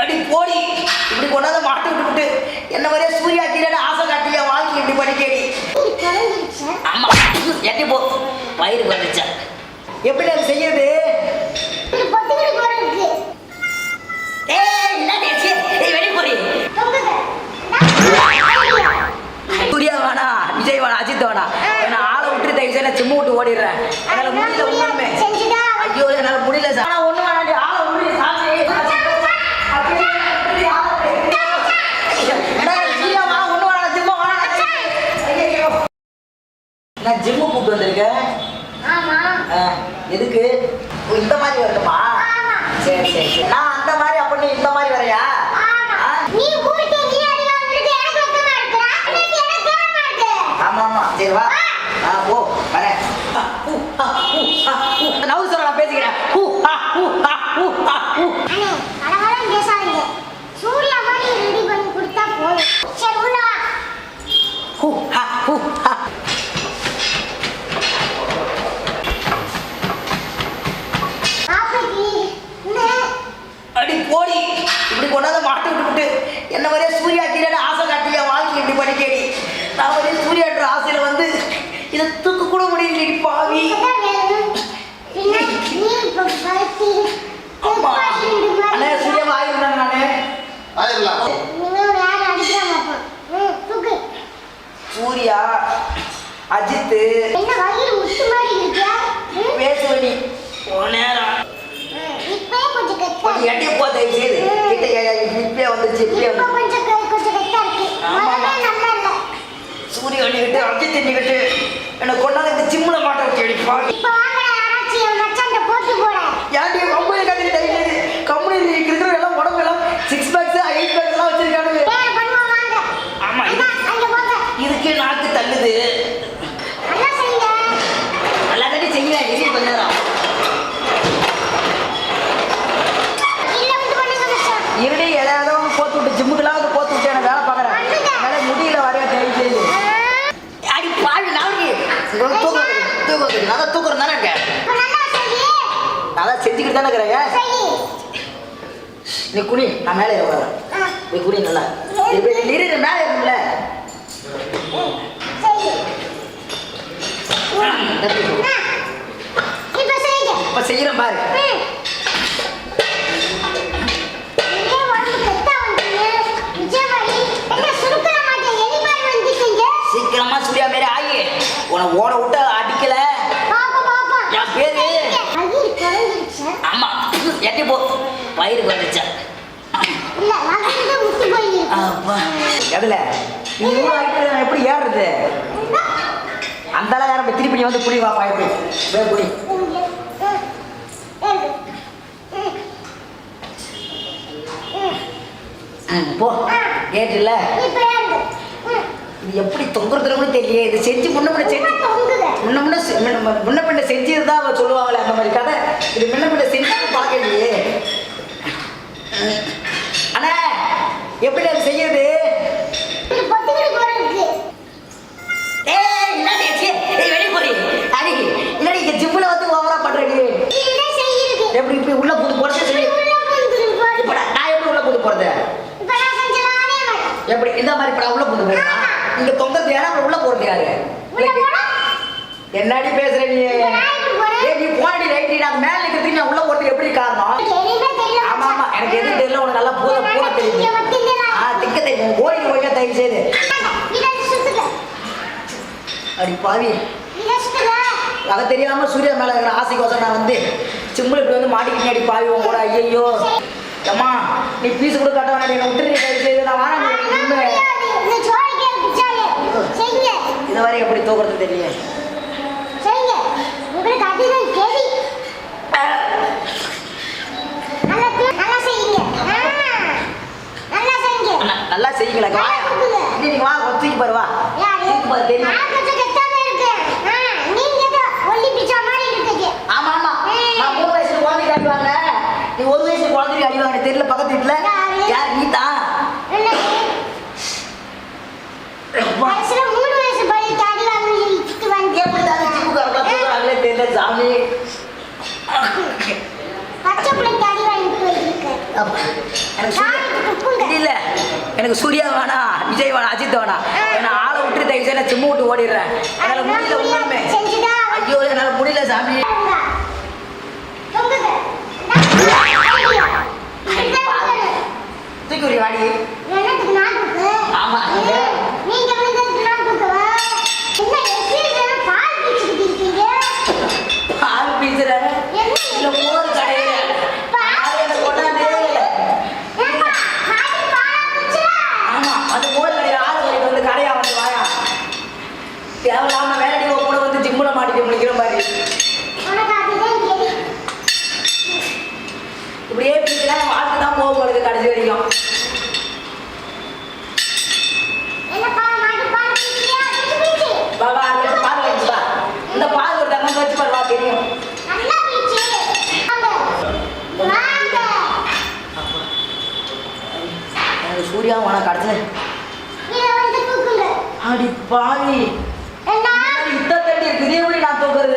அடி போடி இப்படி கொண்டாந்து மாட்டு விட்டு என்ன வரைய சூர்யா கீழே ஆசை காட்டியா வாழ்க்கை இப்படி படிக்கடி. ஆமா எட்டி போ வயிறு வந்துச்சா எப்படி அது செய்யறது? சூர்யா வேணா விஜய் வேணா அஜித் வேணா என்ன ஆளை விட்டு தயவு செய்ய சிம்மு விட்டு ஓடிடுறேன். என்னால முடியல உண்மையுமே. ஐயோ என்னால முடியல சார். ஆனா ஒண்ணு வேணாண்டி ஆளை விட்டு நான் ஜிம்மு கூப்பிட்டு வந்திருக்கேன். எதுக்கு? இந்த மாதிரி வரணுமா? சரி சரி சரி. நான் அந்த மாதிரி அப்ப நீ இந்த மாதிரி வரையா? ஆமா ஆமா சரி வா போ வரேன். நவு சொல்ல நான் பேசிக்கிறேன். சூர்யா மாதிரி ரெடி பண்ணி கொடுத்தா போதும். சரி உள்ள வா. அடி போடி இப்படி கொண்டாந்து மாட்டு விட்டு என்ன வரைய சூர்யா கீழே ஆசை காட்டியா வாழ்க்கை இப்படி படிக்கடி. நான் வரைய சூர்யான்ற ஆசையில வந்து இதை தூக்க கூட முடியல பாவி. அண்ணே சூர்யாவை ஆயிருந்தாங்க நானு. சூர்யா அஜித் பேசுவனி நேரம் எட்டி போ தயவு செய்து கிட்ட இப்பே வந்துச்சு இப்பே வந்து சூரிய அடிக்கிட்டு அஜித் அடிக்கிட்டு என்னை கொண்டாந்து இந்த ஜிம்முல மாட்ட வச்சு அடிப்பா. ஏன்டி கம்பெனி கட்டி தயவு செய்து கம்பெனி இருக்கிற எல்லாம் உடம்பு எல்லாம் 6 பேக்ஸ் 8 பேக்ஸ் எல்லாம் வச்சிருக்கானுங்க. ஆமா இதுக்கு நாக்கு தள்ளுது. நல்லா கட்டி செய்யலாம் எரிய கொஞ்ச நேரம் இருடி ஏதாவது போத்து விட்டு ஜிம்முக்கெல்லாம் வந்து போத்து விட்டு எனக்கு வேலை பார்க்குறேன். என்னால முடியல வரையா தயவு செய்து. அடி பாவி நாளைக்கு தூக்கம் நான் தான் தூக்குறேன் தானே இருக்கேன். நான் தான் செஞ்சுக்கிட்டு தானே இருக்கிறேன். நீ குனி நான் மேலே வரேன். நீ குனி நல்லா இரு மேலே இருக்கும்ல. இப்ப செய்யறேன் பாரு. சீக்கிரமா சூர்யா மாரி ஆகி உன ஓட விட்டு அடிக்கல என் பேரு. ஆமா எட்டி போ வயிறு வந்துச்சா எதுல நீ இவ்வளோ ஆகிட்டு எப்படி ஏறுறது? அந்த அளவு யாரும் திருப்பி நீ வந்து புடி வா பாய் புடி போ கேட்டுல இது எப்படி தொங்குறதுல கூட தெரியல. இது செஞ்சு முன்ன பின்ன செஞ்சதுதான் அவ சொல்லுவாங்களே அந்த மாதிரி கதை. இது முன்ன பின்ன செஞ்சு பார்க்கலையே. அண்ணா எப்படி அது செய்யுது? ஜிம்முல வந்து ஓவரா பண்றீங்க. எப்படி இப்படி உள்ள புது போறது சொல்லி இப்ப நான் எப்படி உள்ள புது போறது? எப்படி இந்த மாதிரி இப்ப உள்ள புது போறா இங்க தொங்கறது யாரா உள்ள போறது யாரு? என்னடி பேசுற நீ? நீ போடி ரைட் நான் மேல நிக்கிறதுக்கு நான் உள்ள போறது எப்படி காரணம்? ஆமா ஆமா எனக்கு எது தெரியல. உனக்கு நல்லா பூரா தெரியும். திக்க தெரியும். ஓடி ஓடியா தயவு செய்து அடி பாவி அதை தெரியாம சூர்யா மேல இருக்கிற ஆசைக்கோசம் நான் வந்து சிம்பிள் இப்படி வந்து மாட்டிக்கிட்டு அடி பாவி உன் கூட. ஐயோ அம்மா நீ பீஸ் கூட காட்ட வேணாடி என்ன விட்டுரு தயவு செய்து. நான் வாங்க இது வரை எப்படி தூக்குறது தெரியல. நல்லா செய்யுங்களா? நீங்க வா தூக்கி பாரு வா தூக்கி பாரு தெரியும். ஆமா ஆமா நான் 3 வயசுல குழந்தைக்கு அடிவாங்க. நீ 1 வயசுல குழந்தைக்கு அடிவாங்க தெரியல. பக்கத்து வீட்டுல யார் நீ தான்? தெரியல சாமி. எனக்கு சூர்யா இல்ல எனக்கு சூர்யா வேணாம், விஜய் வேணாம், அஜித் வேணாம். என்ன ஆளை விட்டு தயவு செய்து நான் ஜிம்மு விட்டு ஓடிடுறேன். என்னால முடியல உண்மையுமே. ஐயோ என்னால முடியல சாமி. தூக்கி ஒரு வாடி. ஆமா பால் பீச்சுறாங்க இல்ல மோர் கடையில கொண்டாந்து. ஆமா அது மோர் கடையில ஆள் கடைக்கு வந்து கடையா வந்து வாயா. தேவையில்லாம வேலைக்கு கூட வந்து ஜிம்முல மாட்டிட்டு முடிக்கிற மாதிரி. இப்படியே பீச்சுனா வாழ்க்கை தான் போக போகுது கடைசி வரைக்கும். பாபா அந்த பால் வச்சுப்பா, இந்த பால் ஒரு தங்க வச்சு பாருவா தெரியும். எனக்கு சூர்யா உனக்கு அடுத்தது அடி பாவி இத்த தண்ணி இருக்கு, இதே எப்படி நான் தூக்குறது?